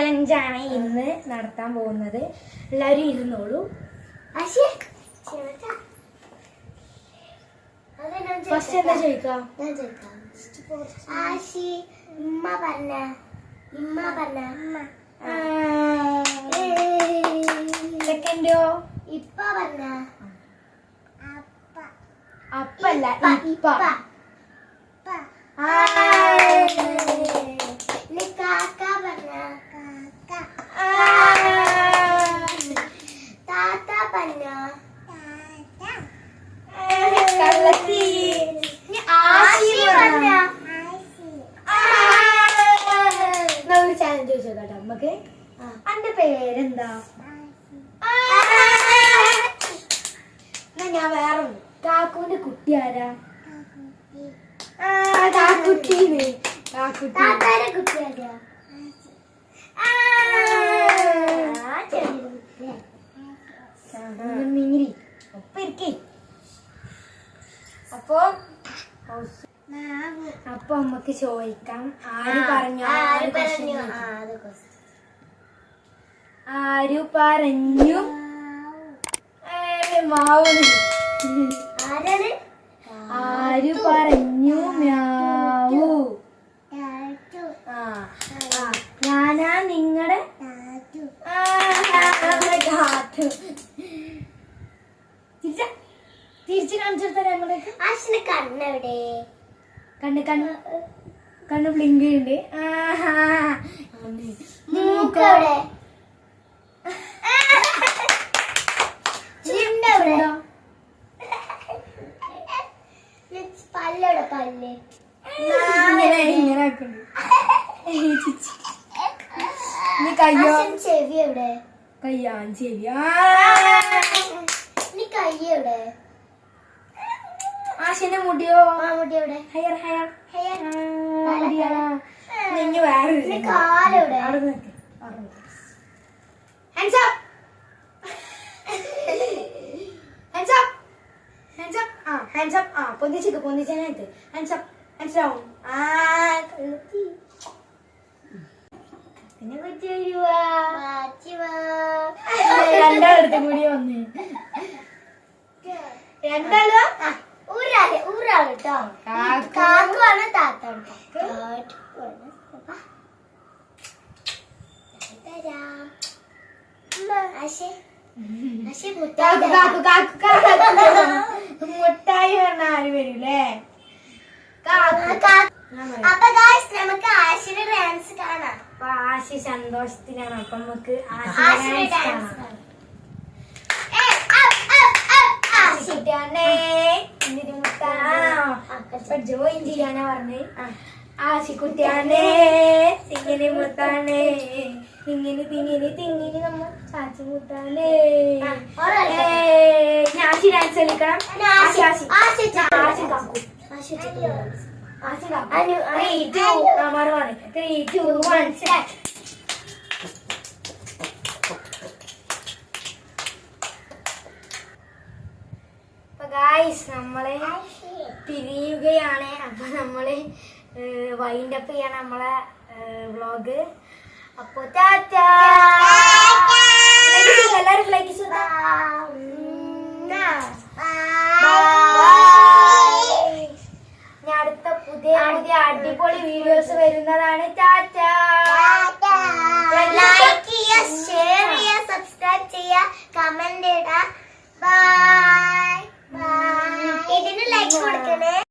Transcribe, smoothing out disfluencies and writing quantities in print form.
ചലഞ്ചാണ് ഇന്ന് നടത്താൻ പോകുന്നത്. എല്ലാവരും ഇരുന്നോളൂ. ഫസ്റ്റ് എന്താ ചോദിക്കാം? സെക്കൻഡോ? അപ്പല്ല ഇപ്പ. ചാലഞ്ച് ചോദിച്ചോട്ടെ നമ്മക്ക്. അന്റെ പേരെന്താ? ഞാൻ വേറെ കാക്കുവിന്റെ കുട്ടി ആരാ? കാക്കുട്ടീന്. കാക്കുട്ടാരെ കുട്ടി ആരാ? നീരി ഒപ്പ ഇരിക്കേ. അപ്പൊ നമുക്ക് ചോദിക്കാം. ആര് പറഞ്ഞു മാവ്? ആര് പറഞ്ഞു മ്യാവു? ഞാനാ നിങ്ങടെ തിരിച്ചു കാണിച്ചെടുത്താ ഞങ്ങളേക്ക്. കണ്ണെവിടെ? കണ്ണ് ബ്ലിങ്ക് ഉണ്ട്. മൂക്കവിടെ? പല്ലോടെ പല്ല് ഇങ്ങനെ കയ്യോ? ചെവി എവിടെ? കയ്യാ ചെവി. കയ്യെവിടെ? ആശിന്റെ മുടിയോ? മുടി എവിടെ? Hair hair hair. വേറെ കാലെവിടെ? Hands up. Hands up. Hands up. Hands up. പൊന്തിച്ചാനായിട്ട് ഹാൻഡ്സ് അപ്പ്. Hands down. പിന്നെ രണ്ടാളടുത്തും കൂടി വന്ന് രണ്ടാളോ? ഊരാള് കേട്ടോ. കാക്കുവാണ് താത്താണ്. മുട്ടായി പറഞ്ഞ ആര് വരൂലേ? അപ്പൊ നമുക്ക് ആശിയുടെ ഡാൻസ് കാണാം. അപ്പൊ ആശി സന്തോഷത്തിലാണ്. അപ്പൊ നമുക്ക് ജോയിൻ ചെയ്യാനാ പറഞ്ഞേ. ആശിക്കുട്ടിയാണേ തിങ്ങിനി മുത്താണേ തിങ്ങിനി തിങ്ങിനി തിങ്ങിനി നമ്മ ചാച്ചി മുത്താണേ. ആശി ഡാൻസ് കളിക്കണം. നമ്മളെ പിരിയുകയാണ്. അപ്പൊ നമ്മള് വൈൻഡ് അപ്പ് ചെയ്യാണ് നമ്മളെ വ്ളോഗ്. അപ്പൊ ടാറ്റാ. എല്ലാരും ലൈക്ക് ചെയ്താ. അടുത്ത പുതിയ പുതിയ അടിപൊളി വീഡിയോസ് വരുന്നതാണ്. ടാറ്റാ. ലൈക്ക് ചെയ്യുക, ഷെയർ